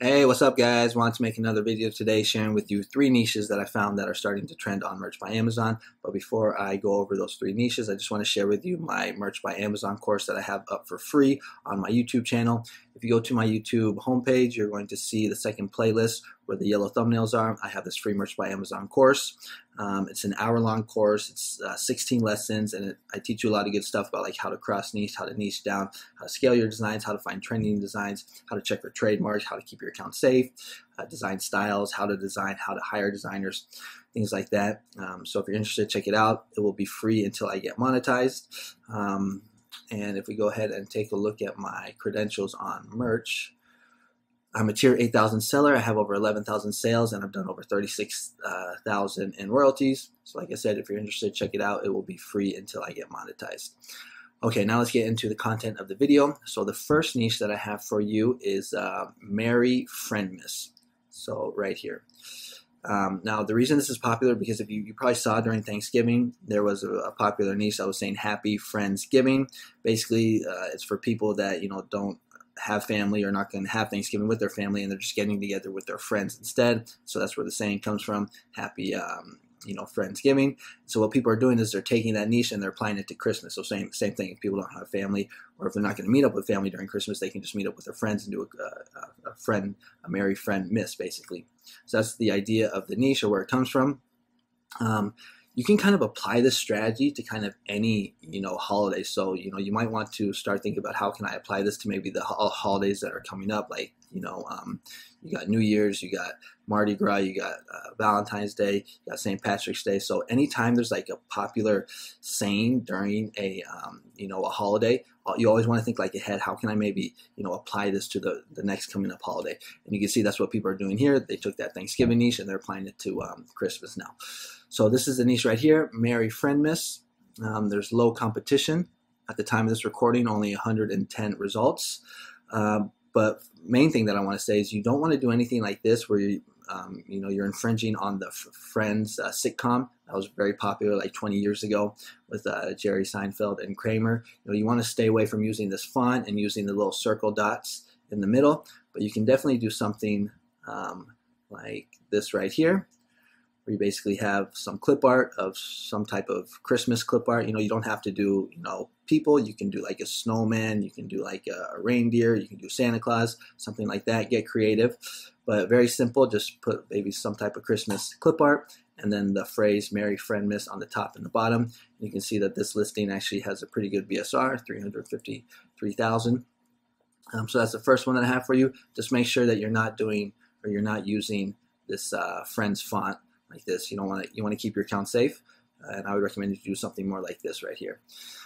Hey, what's up guys? Wanted to make another video today sharing with you 3 niches that I found that are starting to trend on Merch by Amazon. But before I go over those 3 niches, I just want to share with you my Merch by Amazon course that I have up for free on my YouTube channel. If you go to my YouTube homepage, you're going to see the second playlist where the yellow thumbnails are. I have this free Merch by Amazon course. It's an hour-long course. It's 16 lessons, and I teach you a lot of good stuff about like how to cross niche, how to niche down, how to scale your designs, how to find trending designs, how to check for trademarks, how to keep your account safe, design styles, how to design, how to hire designers, things like that. So if you're interested, check it out. It will be free until I get monetized. And if we go ahead and take a look at my credentials on Merch, I'm a tier 8,000 seller. I have over 11,000 sales, and I've done over 36,000 in royalties. So like I said, if you're interested, check it out. It will be free until I get monetized. Okay, now let's get into the content of the video. So the first niche that I have for you is Merry Friendmas. So right here. Now the reason this is popular, because if you probably saw during Thanksgiving, there was a popular niche that was saying Happy Friendsgiving. Basically, it's for people that don't have family or not going to have Thanksgiving with their family, and they're just getting together with their friends instead. So that's where the saying comes from, Happy Friendsgiving. So what people are doing is they're taking that niche and they're applying it to Christmas. So same thing. If people don't have family, or if they're not going to meet up with family during Christmas, they can just meet up with their friends and do a merry friend miss, basically. So that's the idea of the niche, or where it comes from. You can kind of apply this strategy to kind of any holiday. So you might want to start thinking about, how can I apply this to maybe the holidays that are coming up, like you got New Year's, you got Mardi Gras, you got Valentine's Day, you got St. Patrick's Day. So anytime there's like a popular saying during a holiday, you always want to think like ahead. How can I maybe apply this to the next coming up holiday? And you can see that's what people are doing here. They took that Thanksgiving niche and they're applying it to Christmas now. So this is the niche right here, Merry Friendmas. There's low competition. At the time of this recording, only 110 results. But main thing that I want to say is you don't want to do anything like this where you're infringing on the Friends sitcom that was very popular like 20 years ago with Jerry Seinfeld and Kramer. You want to stay away from using this font and using the little circle dots in the middle. But you can definitely do something like this right here, where you basically have some clip art of some type of Christmas clip art. You don't have to do, people. You can do like a snowman, you can do like a reindeer, you can do Santa Claus, something like that. Get creative, but very simple. Just put maybe some type of Christmas clip art, and then the phrase Merry Friendmas on the top and the bottom. You can see that this listing actually has a pretty good BSR, 353,000. So that's the first one that I have for you. Just make sure that you're not doing, or you're not using this Friends font like this. You want to keep your account safe, and I would recommend you do something more like this right here.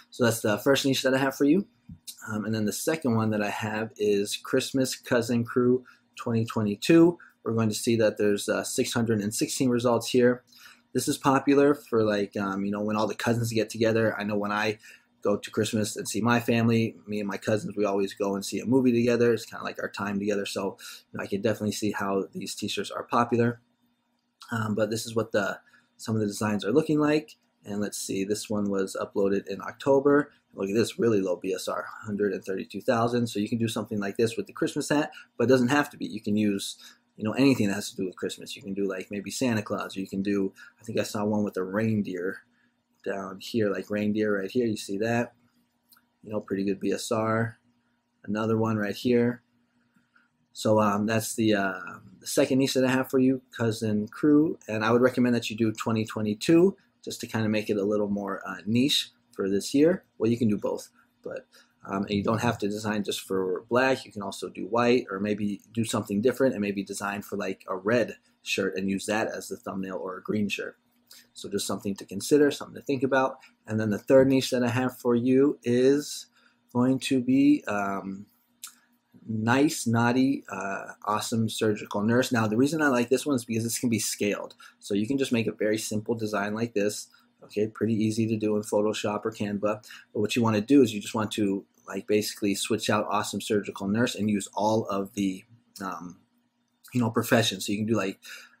So that's the first niche that I have for you. And then the second one that I have is Christmas Cousin Crew 2022. We're going to see that there's 616 results here. This is popular for like when all the cousins get together. I know when I go to Christmas and see my family, me and my cousins, we always go and see a movie together. It's kind of like our time together. So I can definitely see how these t-shirts are popular. But this is what some of the designs are looking like. And let's see, this one was uploaded in October. Look at this, really low BSR, 132,000. So you can do something like this with the Christmas hat, but it doesn't have to be. You can use anything that has to do with Christmas. You can do like maybe Santa Claus, or you can do, I think I saw one with a reindeer down here, like reindeer right here. You see that? Pretty good BSR. Another one right here. So that's the second niche that I have for you, Cousin Crew. And I would recommend that you do 2022, just to kind of make it a little more niche for this year. Well, you can do both, but and you don't have to design just for black. You can also do white, or maybe do something different and maybe design for like a red shirt and use that as the thumbnail, or a green shirt. So just something to consider, something to think about. And then the third niche that I have for you is going to be Nice, Naughty, Awesome Surgical Nurse. Now, the reason I like this one is because this can be scaled. So you can just make a very simple design like this. Okay, pretty easy to do in Photoshop or Canva. But what you want to do is you just want to like basically switch out Awesome Surgical Nurse and use all of the professions. So you can do like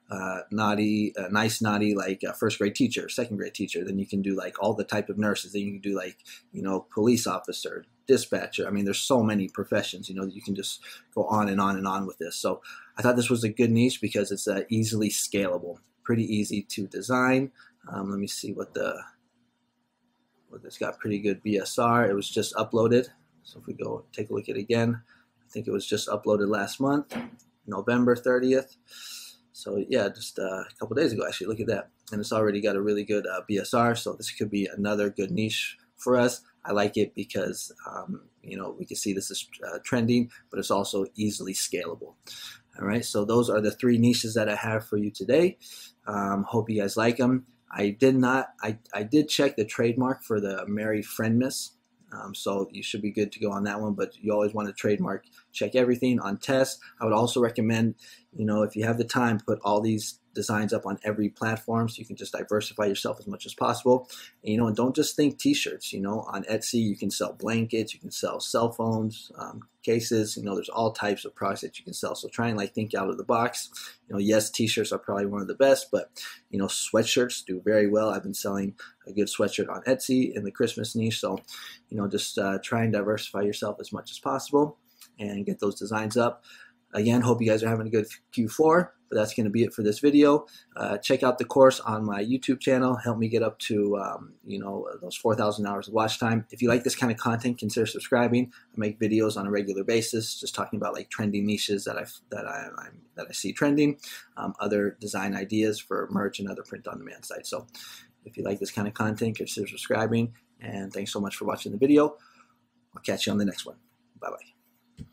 nice naughty like first grade teacher, second grade teacher. Then you can do like all the type of nurses. Then you can do like, you know, police officer, dispatcher. I mean, there's so many professions, you know, you can just go on and on and on with this. So I thought this was a good niche because it's easily scalable, pretty easy to design. Let me see what it's got pretty good BSR. It was just uploaded. So if we go take a look at it again, I think it was just uploaded last month, November 30th. So yeah, just a couple days ago, actually. Look at that. And it's already got a really good BSR. So this could be another good niche for us. I like it because, you know, we can see this is trending, but it's also easily scalable. All right, so those are the 3 niches that I have for you today. Hope you guys like them. I did check the trademark for the Merry Friendmas. So you should be good to go on that one, but you always want to trademark, check everything on test. I would also recommend, you know, if you have the time, put all these designs up on every platform so you can just diversify yourself as much as possible. And, you know, and don't just think t-shirts. You know, on Etsy you can sell blankets, you can sell cell phones, cases. You know, there's all types of products that you can sell. So try and like think out of the box. You know, yes, t-shirts are probably one of the best, but you know, sweatshirts do very well. I've been selling a good sweatshirt on Etsy in the Christmas niche. So, you know, just try and diversify yourself as much as possible and get those designs up. Again, hope you guys are having a good Q4, but that's going to be it for this video. Check out the course on my YouTube channel. Help me get up to, you know, those 4,000 hours of watch time. If you like this kind of content, consider subscribing. I make videos on a regular basis, just talking about like trending niches that I see trending, other design ideas for merch and other print-on-demand sites. So if you like this kind of content, consider subscribing. And thanks so much for watching the video. I'll catch you on the next one. Bye-bye.